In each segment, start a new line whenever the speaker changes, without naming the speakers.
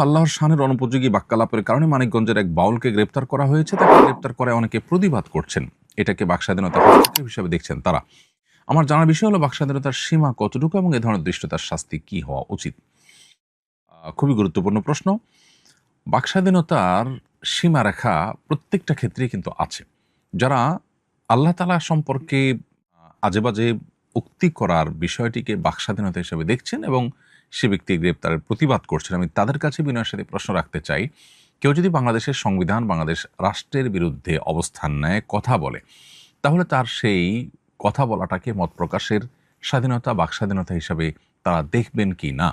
আল্লাহর শানের অনুপযোগী বাক্যালাপের কারণে মানিকগঞ্জের এক বাউলকে গ্রেপ্তার করা হয়েছে। তাকে গ্রেপ্তার করায় অনেকে প্রতিবাদ করছেন। এটাকে বাকস্বাধীনতা হস্তক্ষেপ হিসেবে দেখছেন তারা। আমার জানার বিষয় হলো বাকস্বাধীনতার সীমা কতটুকু এবং এ ধরনের দৃষ্টতার শাস্তি কি হওয়া উচিত। খুবই গুরুত্বপূর্ণ প্রশ্ন। বাকস্বাধীনতার সীমারেখা প্রত্যেকটা ক্ষেত্রেই কিন্তু আছে। যারা আল্লাহ তাআলা সম্পর্কে আজেবাজে উক্তি করার বিষয়টিকে বাকস্বাধীনতা হিসেবে দেখছেন এবং সে ব্যক্তি গ্রেপ্তারের প্রতিবাদ করছেন, আমি তাদের কাছে বিনয়ের সাথে প্রশ্ন রাখতে চাই, কেউ যদি বাংলাদেশের সংবিধান, বাংলাদেশ রাষ্ট্রের বিরুদ্ধে অবস্থান নেয়, কথা বলে, তাহলে তার সেই কথা বলাটাকে মত প্রকাশের স্বাধীনতা, বাকস্বাধীনতা হিসাবে তারা দেখবেন কি না?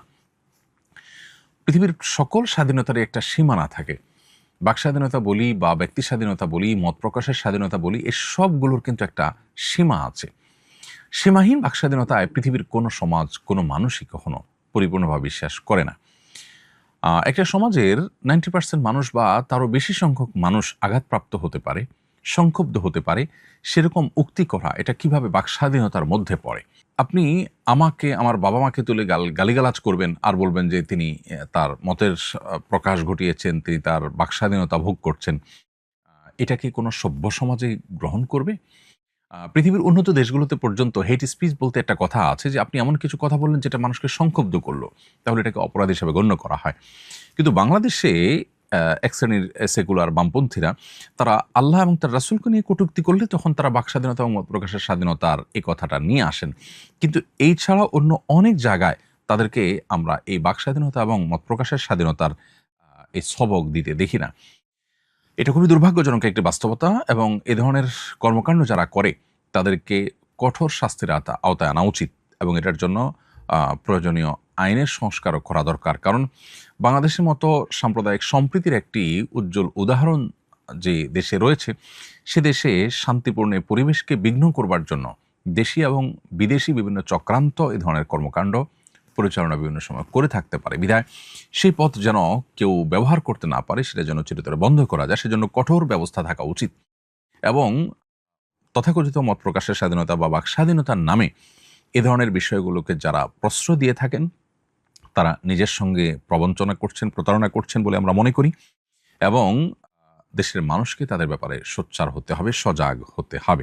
পৃথিবীর সকল স্বাধীনতারই একটা সীমানা থাকে। বাকস্বাধীনতা বলি বা ব্যক্তি স্বাধীনতা বলি, মত প্রকাশের স্বাধীনতা বলি, এ সবগুলোর কিন্তু একটা সীমা আছে। সীমাহীন বাকস্বাধীনতায় পৃথিবীর কোনো সমাজ, কোনো মানুষই কখনো পরিপূর্ণভাবে বিশ্বাস করে না। একটা সমাজের 90% মানুষ বা তারও বেশি সংখ্যক মানুষ আঘাতপ্রাপ্ত হতে পারে, সংক্ষুব্ধ হতে পারে, সেরকম উক্তি করা এটা কিভাবে বাকস্বাধীনতার মধ্যে পড়ে? আপনি আমাকে, আমার বাবা মাকে তুলে গালিগালাজ করবেন আর বলবেন যে তিনি তার মতের প্রকাশ ঘটিয়েছেন, তিনি তার বাকস্বাধীনতা ভোগ করছেন। এটা কি কোনো সভ্য সমাজে গ্রহণ করবে? পৃথিবীর উন্নত দেশগুলোতে পর্যন্ত হেট স্পিচ বলতে একটা কথা আছে যে আপনি এমন কিছু কথা বললেন যেটা মানুষকে সংক্ষুব্ধ করলো, তাহলে এটাকে অপরাধ হিসেবে গণ্য করা হয়। কিন্তু বাংলাদেশে এক শ্রেণীর সেকুলার বামপন্থীরা তারা আল্লাহ এবং তার রাসূলকে নিয়ে কটূক্তি করলে তখন তারা বাকস্বাধীনতা এবং মত প্রকাশের স্বাধীনতার এই কথাটা নিয়ে আসেন। কিন্তু এই ছাড়া অন্য অনেক জায়গায় তাদেরকে আমরা এই বাকস্বাধীনতা এবং মত প্রকাশের স্বাধীনতার এই সবক দিতে দেখি না। এটা খুবই দুর্ভাগ্যজনক একটি বাস্তবতা এবং এ ধরনের কর্মকাণ্ড যারা করে তাদেরকে কঠোর শাস্তির আওতায় আনা উচিত এবং এটার জন্য প্রয়োজনীয় আইনের সংস্কারও করা দরকার। কারণ বাংলাদেশের মতো সাম্প্রদায়িক সম্প্রীতির একটি উজ্জ্বল উদাহরণ যে দেশে রয়েছে, সে দেশে শান্তিপূর্ণ পরিবেশকে বিঘ্ন করবার জন্য দেশি এবং বিদেশি বিভিন্ন চক্রান্ত এ ধরনের কর্মকাণ্ড পরিচালনা বিভিন্ন সময় করে থাকতে পারে। বিধায় সেই পথ যেন কেউ ব্যবহার করতে না পারে, সেটা যেন চিরতরে বন্ধ করা যায়, সেজন্য কঠোর ব্যবস্থা থাকা উচিত। এবং তথাকথিত মত প্রকাশের স্বাধীনতা বা বাকস্বাধীনতার নামে এ ধরনের বিষয়গুলোকে যারা প্রশ্রয় দিয়ে থাকেন, তারা নিজের সঙ্গে প্রবঞ্চনা করছেন, প্রতারণা করছেন বলে আমরা মনে করি এবং দেশের মানুষকে তাদের ব্যাপারে সোচ্চার হতে হবে, সজাগ হতে হবে।